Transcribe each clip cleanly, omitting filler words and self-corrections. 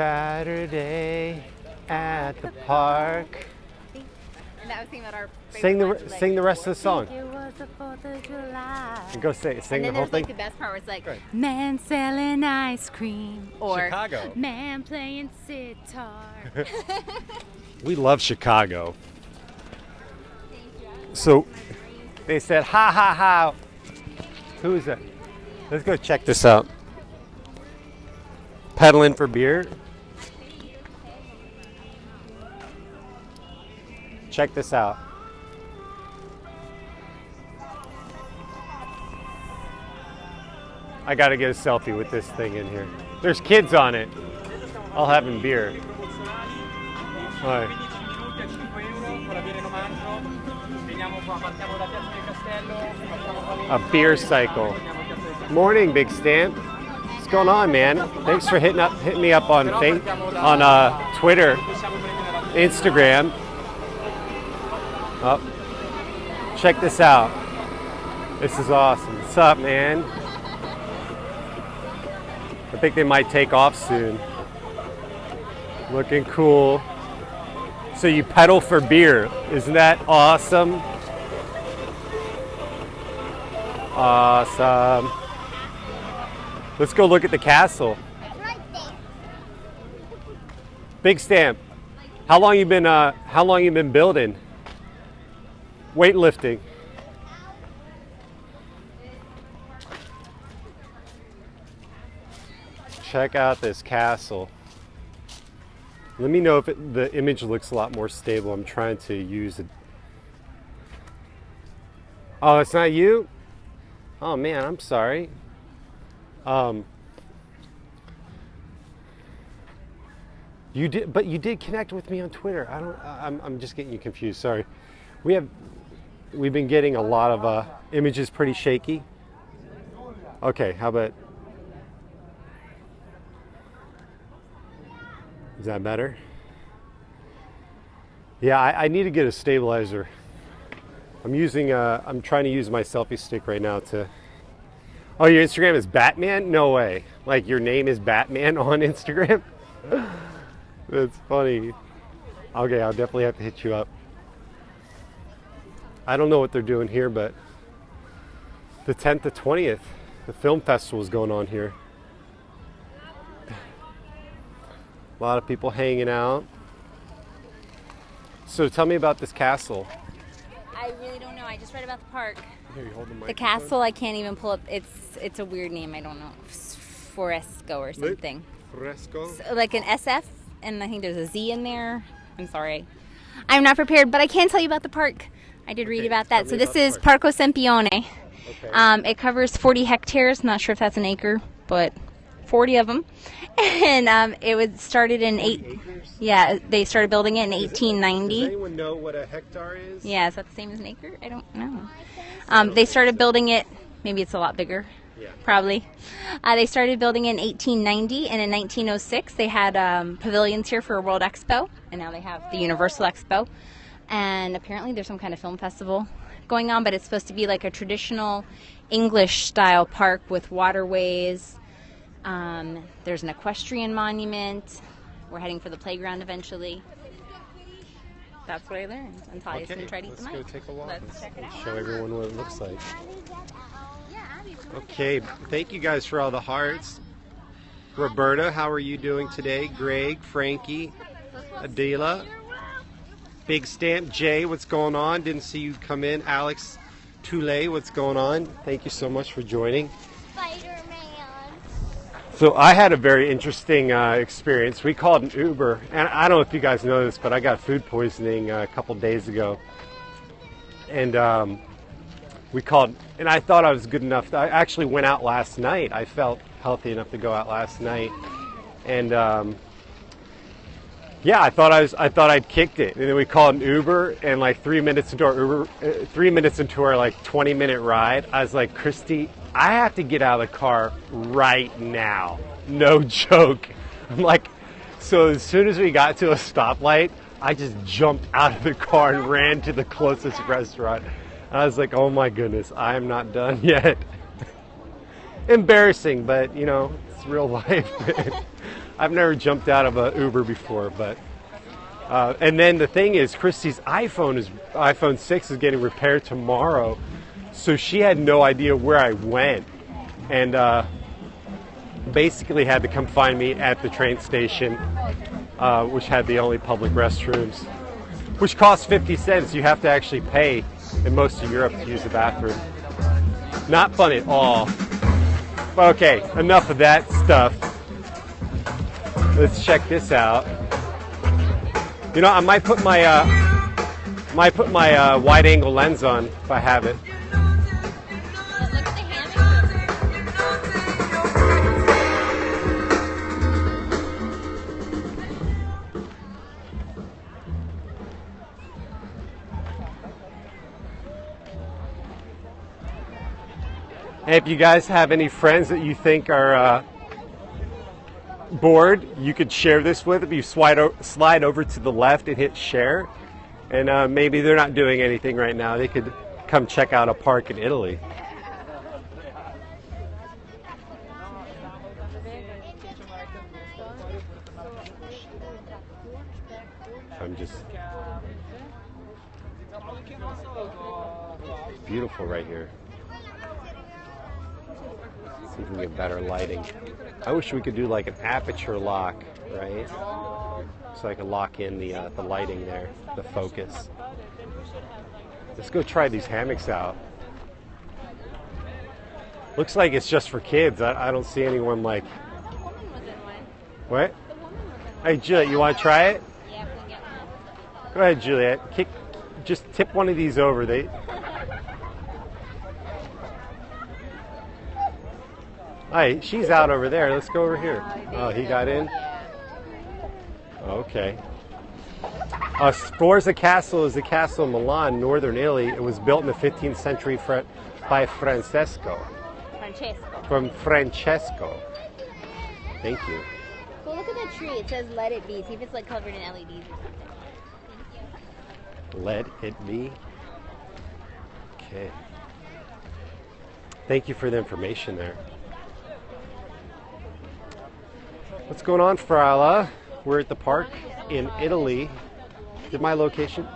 Saturday at the park. And that was thinking about our Sing the rest of the song. It was the 4th of July. And go sing And the then whole there's thing. like the best part was like, Right. man selling ice cream. Or Chicago. man playing sitar. We love Chicago. So they said, ha ha ha. Who is that? Let's go check this out. Peddling for beer. Check this out. I gotta get a selfie with this thing in here. There's kids on it, all having beer. All right. A beer cycle. Morning, Big Stamp. What's going on, man? Thanks for hitting me up on Twitter, Instagram. Oh, check this out. This is awesome. What's up, man? I think they might take off soon. Looking cool. So you pedal for beer. Isn't that awesome? Awesome. Let's go look at the castle. Big Stamp. How long you been building? Weightlifting. Check out this castle. Let me know if the image looks a lot more stable. I'm trying to use it. Oh, it's not you? Oh man, I'm sorry. You did connect with me on Twitter. I'm just getting you confused. Sorry. We've been getting a lot of images pretty shaky. Okay, how about? Is that better? Yeah, I need to get a stabilizer. I'm trying to use my selfie stick right now to. Oh, your Instagram is Batman? No way. Like your name is Batman on Instagram? That's funny. Okay, I'll definitely have to hit you up. I don't know what they're doing here, but the 10th to 20th, the film festival is going on here. A lot of people hanging out. So tell me about this castle. I really don't know. I just read about the park. Here, you hold the The microphone. castle, I can't even pull up. It's a weird name. I don't know. Foresco or something. Fresco? So, like an SF, and I think there's a Z in there. I'm sorry. I'm not prepared, but I can tell you about the park. I did read about that. So this is Parco Sempione. Okay. It covers 40 hectares. Not sure if that's an acre, but 40 of them. And it was started in they started building it in 1890. Does anyone know what a hectare is? Yeah, is that the same as an acre? I don't know. They started building it, maybe it's a lot bigger. Yeah. Probably. They started building it in 1890, and in 1906 they had pavilions here for a World Expo, and now they have the Universal Expo. And apparently there's some kind of film festival going on, but it's supposed to be like a traditional English-style park with waterways. There's an equestrian monument. We're heading for the playground eventually. That's what I learned until I just tried to eat the mic. Let's go take a walk. Let's check it out. Show everyone what it looks like. Okay, thank you guys for all the hearts. Roberta, how are you doing today? Greg, Frankie, Adela, Big Stamp, Jay, what's going on? Didn't see you come in. Alex Toulay, what's going on? Thank you so much for joining. So I had a very interesting experience. We called an Uber, and I don't know if you guys know this, but I got food poisoning a couple days ago. And we called, and I thought I was good enough. I actually went out last night. I felt healthy enough to go out last night. And yeah, I thought I'd kicked it. And then we called an Uber, and like 3 minutes into our like 20-minute ride, I was like, Kristy, I have to get out of the car right now. No joke. I'm like, so as soon as we got to a stoplight, I just jumped out of the car and ran to the closest restaurant. I was like, oh my goodness, I am not done yet. Embarrassing, but you know, it's real life. I've never jumped out of an Uber before, but and then the thing is, Kristy's iPhone 6 is getting repaired tomorrow, so she had no idea where I went, and basically had to come find me at the train station, which had the only public restrooms, which cost 50 cents. You have to actually pay in most of Europe to use the bathroom. Not fun at all. But okay, enough of that stuff. Let's check this out. You know, I might put my wide-angle lens on if I have it. And if you guys have any friends that you think are bored, you could share this with. If you slide over to the left and hit share, and maybe they're not doing anything right now, they could come check out a park in Italy. It's beautiful right here. See if we can get better lighting. I wish we could do like an aperture lock, right? So I can lock in the lighting there, the focus. Let's go try these hammocks out. Looks like it's just for kids. I don't see anyone like... What? Hey, Juliet, you want to try it? Yeah, we can get one. Go ahead, Juliet. Just tip one of these over. Hi, she's out over there. Let's go over here. Oh, he got in? Okay. Sforza Castle is a castle in Milan, northern Italy. It was built in the 15th century by Francesco. From Francesco. Thank you. Well, look at that tree. It says "Let It Be." See if it's like covered in LEDs or something. Thank you. Let it be. Okay. Thank you for the information there. What's going on, Frala? We're at the park in Italy. Is my location?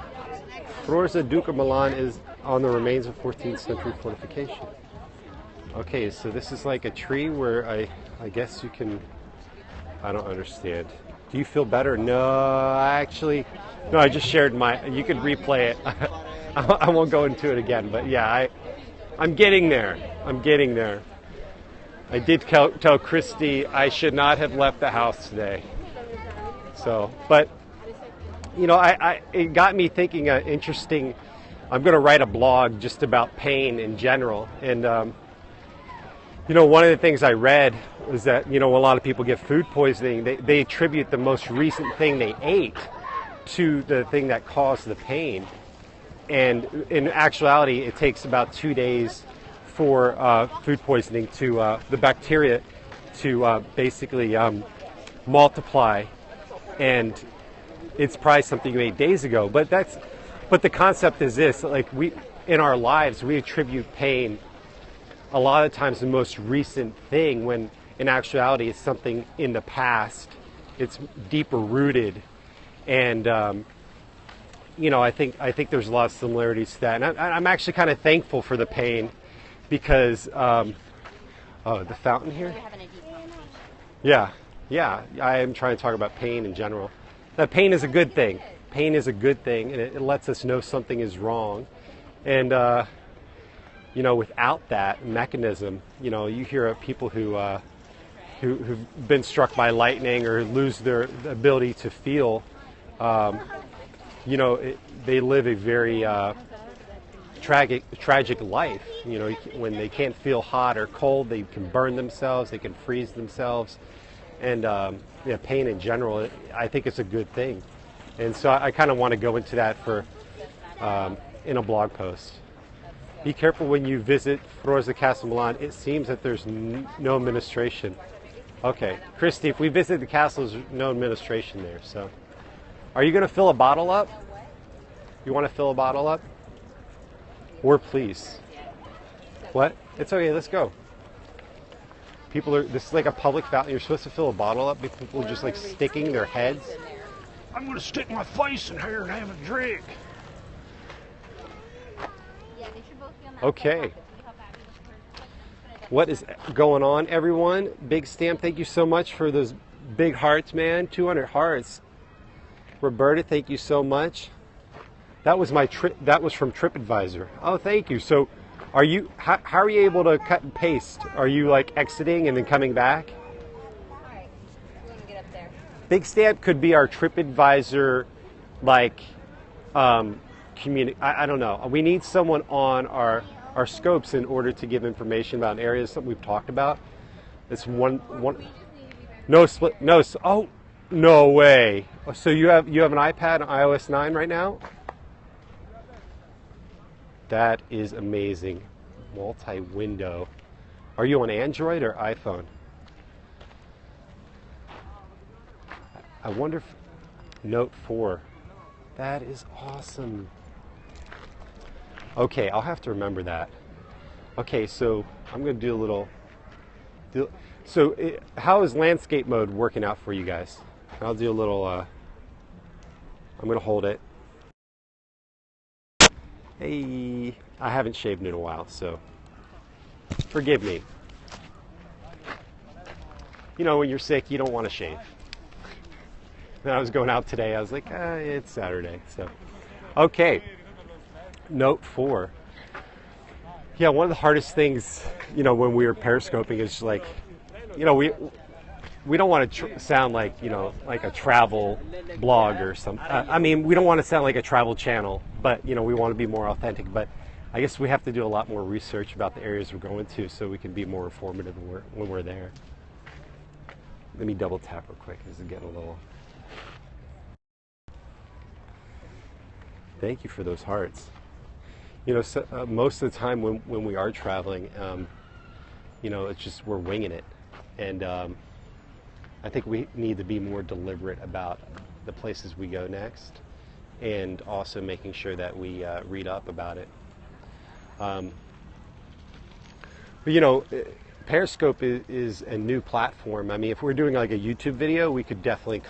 Forza Duca Milan is on the remains of 14th century fortification. Okay, so this is like a tree where I guess you can... I don't understand. Do you feel better? No, I just shared you could replay it. I won't go into it again, but yeah, I'm getting there. I did tell Kristy I should not have left the house today. So, but, you know, it got me thinking interesting. I'm going to write a blog just about pain in general. And, you know, one of the things I read was that, you know, a lot of people get food poisoning. They attribute the most recent thing they ate to the thing that caused the pain. And in actuality, it takes about 2 days for food poisoning to the bacteria to basically multiply, and it's probably something you ate days ago. But the concept is this: like in our lives, we attribute pain a lot of times the most recent thing, when in actuality it's something in the past. It's deeper rooted, and you know, I think there's a lot of similarities to that, and I'm actually kind of thankful for the pain. Because, oh, the fountain here? Yeah, I am trying to talk about pain in general. Now, pain is a good thing. Pain is a good thing, and it lets us know something is wrong. And, you know, without that mechanism, you know, you hear of people who've been struck by lightning or lose their ability to feel. You know, they live a very... tragic life. You know, when they can't feel hot or cold, they can burn themselves, they can freeze themselves, and yeah, pain in general, I think it's a good thing. And so I kind of want to go into that for in a blog post. Be careful when you visit Forza Castle Milan. It seems that there's no administration. Okay, Kristy, if we visit the castle, there's no administration there. So, are you going to fill a bottle up? You want to fill a bottle up? Or please. What? It's okay, let's go. This is like a public fountain. You're supposed to fill a bottle up, but people are just like sticking their heads. I'm going to stick my face in here and have a drink. Okay. What is going on, everyone? Big Stamp, thank you so much for those big hearts, man. 200 hearts. Roberta, thank you so much. That was that was from TripAdvisor. Oh, thank you. So, how are you able to cut and paste? Are you like exiting and then coming back? All right. We're going to get up there. Big Stamp could be our TripAdvisor, like, community. I don't know. We need someone on our scopes in order to give information about areas, something we've talked about. It's one. No split. No. Oh, no way. So you have an iPad on iOS 9 right now? That is amazing. Multi-window. Are you on Android or iPhone? I wonder if Note 4. That is awesome. Okay, I'll have to remember that. Okay, so I'm going to do a little... how is landscape mode working out for you guys? I'll do a little... I'm going to hold it. Hey, I haven't shaved in a while, so forgive me. You know, when you're sick, you don't want to shave. And I was going out today, I was like, it's Saturday, so. Okay, Note 4. Yeah, one of the hardest things, you know, when we were periscoping is like, you know, we don't want to sound like, you know, like a travel blog or something. I mean, we don't want to sound like a travel channel, but, you know, we want to be more authentic. But I guess we have to do a lot more research about the areas we're going to so we can be more informative when we're there. Let me double tap real quick. This is getting a little... Thank you for those hearts. You know, so, most of the time when we are traveling, you know, it's just we're winging it. And I think we need to be more deliberate about the places we go next, and also making sure that we read up about it. But you know, Periscope is a new platform. I mean, if we're doing like a YouTube video, we could definitely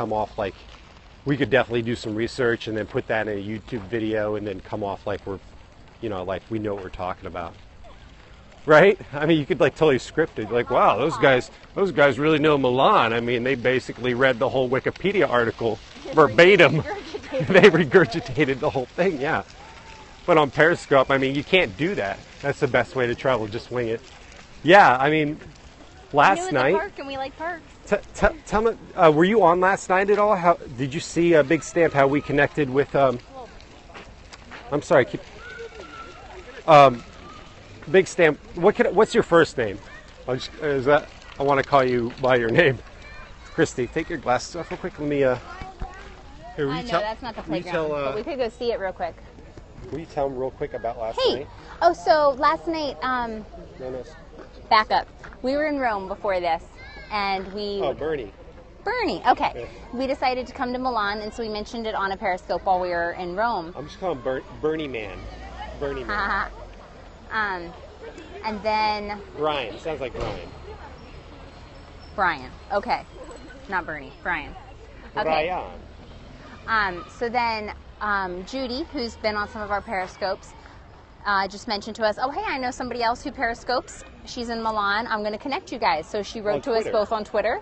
we could definitely do some research and then put that in a YouTube video and then come off like we're, you know, like we know what we're talking about. Right? I mean, you could like totally script it. Like, wow, those guys really know Milan. I mean, they basically read the whole Wikipedia article verbatim. They regurgitated the whole thing, yeah. But on Periscope, I mean, you can't do that. That's the best way to travel, just wing it. Yeah, I mean, last night... the park, and we like parks. Tell me, were you on last night at all? How did you see Big Stamp, how we connected with... I'm sorry, Big Stamp, what's your first name? I want to call you by your name. Kristy, take your glasses off real quick. Let me, here, no, that's not the playground, but we could go see it real quick. Will you tell them real quick about last night? Oh, so last night, back up. We were in Rome before this, and we... Oh, Bernie, okay. Yeah. We decided to come to Milan, and so we mentioned it on a Periscope while we were in Rome. I'm just calling Bernie Man. Bernie Man. And then... Brian. Sounds like Brian. Brian. Okay. Not Bernie. Brian. Okay. Brian. So then Judy, who's been on some of our Periscopes, just mentioned to us, oh, hey, I know somebody else who Periscopes. She's in Milan. I'm going to connect you guys. So she wrote to us both on Twitter,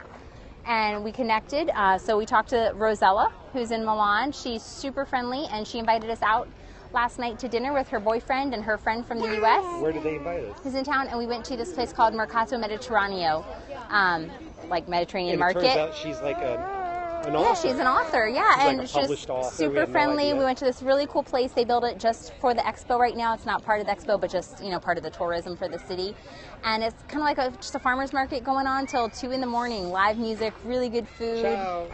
and we connected. So we talked to Rosella, who's in Milan. She's super friendly, and she invited us out last night to dinner with her boyfriend and her friend from the U.S. Where did they invite us? Who's in town, and we went to this place called Mercato Mediterraneo, like Mediterranean market. It turns out she's like an author. Yeah, she's an author, yeah. She's and like a published author. Super friendly. We went to this really cool place. They built it just for the expo right now. It's not part of the expo, but just, you know, part of the tourism for the city. And it's kind of like just a farmer's market going on till 2 in the morning. Live music, really good food. Ciao.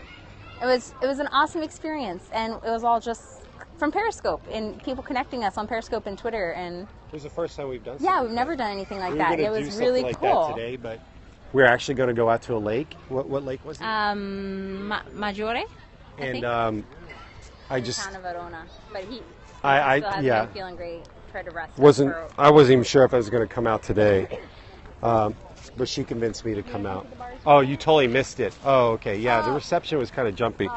It was an awesome experience, and it was all just from Periscope and people connecting us on Periscope and Twitter. And it was the first time we've done something. Yeah, we've never done anything like that. It was do really like cool. That today, but we're actually going to go out to a lake. What lake was it? Maggiore. And I just town of Verona, but he I still hasn't yeah been feeling great. Tried to rest. I wasn't even sure if I was going to come out today. but she convinced me to come out. Oh, you totally missed it. Oh, okay. Yeah, the reception was kind of jumpy.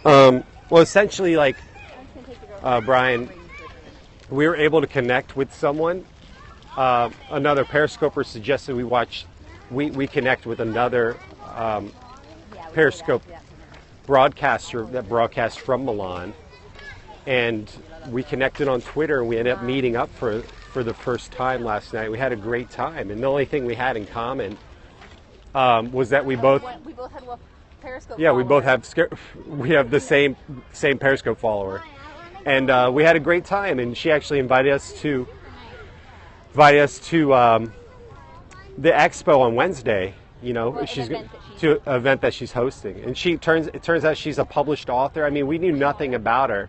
Well, essentially, like, Brian, we were able to connect with someone. Another Periscoper suggested we connect with another Periscope broadcaster that broadcasts from Milan. And we connected on Twitter, and we ended up meeting up for the first time last night. We had a great time, and the only thing we had in common was that we both had Periscope. Yeah, we have the same Periscope follower, and we had a great time. And she actually invited us to the expo on Wednesday. You know, she's to an event that she's hosting, and it turns out she's a published author. I mean, we knew nothing about her.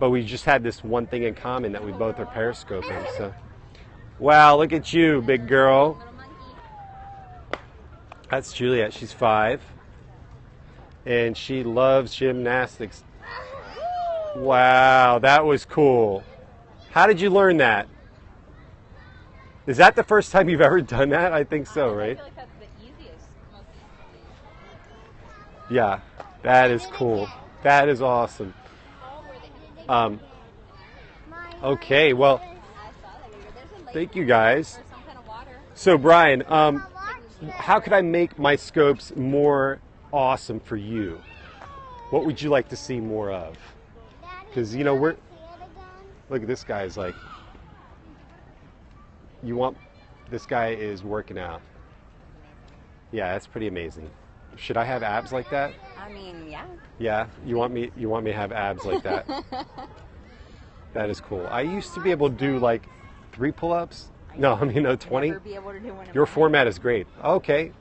But we just had this one thing in common, that we both are periscoping. So, wow, look at you, big girl. That's Juliet. She's 5. And she loves gymnastics. Wow, that was cool. How did you learn that? Is that the first time you've ever done that? I think so, right? I feel like that's the easiest, most easy. Yeah, that is cool. That is awesome. Okay, well, thank you guys. So Brian, how could I make my scopes more awesome for you? What would you like to see more of? Because, you know, look at this guy's like, this guy is working out. Yeah, that's pretty amazing. Should I have abs like that? I mean, yeah. Yeah, you want me to have abs like that? That is cool. I used to be able to do like 3 pull-ups. No, I mean, no, 20. Never be able to do one of Your mine. format is great. Okay,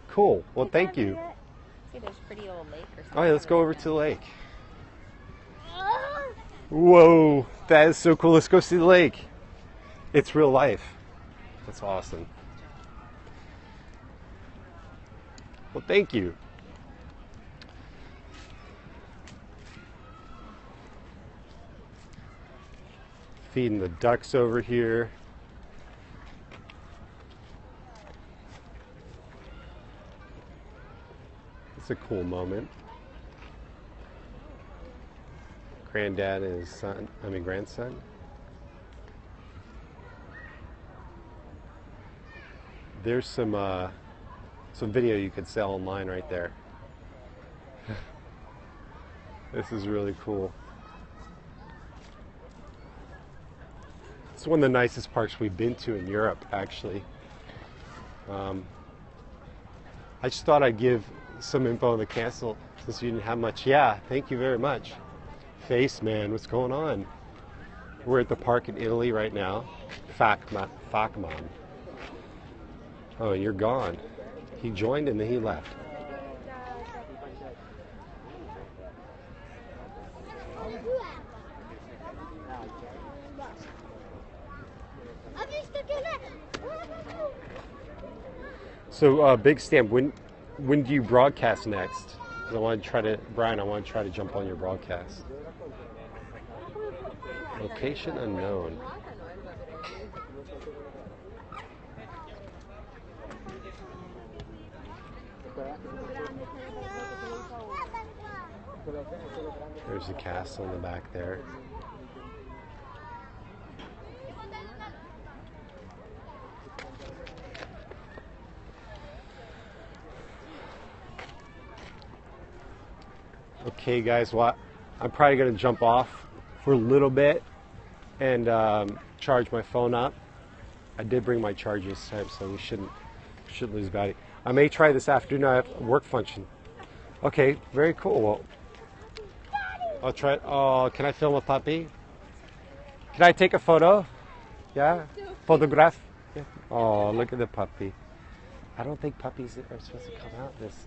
cool. Well, thank you. See, there's a pretty old lake or something. All right, let's go over to the lake. Whoa, that is so cool. Let's go see the lake. It's real life. That's awesome. Well, thank you. Feeding the ducks over here. It's a cool moment. Granddad and his grandson. There's some video you could sell online right there. This is really cool. It's one of the nicest parks we've been to in Europe, actually. I just thought I'd give some info on the castle since you didn't have much. Yeah, thank you very much. Face, man, what's going on? We're at the park in Italy right now. Facman. Oh, you're gone. He joined and then he left. So, Big Stamp, when do you broadcast next? Brian, I want to try to jump on your broadcast. Location unknown. There's the castle in the back there. Okay, guys, well, I'm probably going to jump off for a little bit and charge my phone up. I did bring my charger this time, so we shouldn't lose battery. I may try this afternoon. I have a work function. Okay, very cool. Well, I'll try. Oh, can I film a puppy? Can I take a photo? Yeah? Photograph? Yeah. Oh, look at the puppy. I don't think puppies are supposed to come out this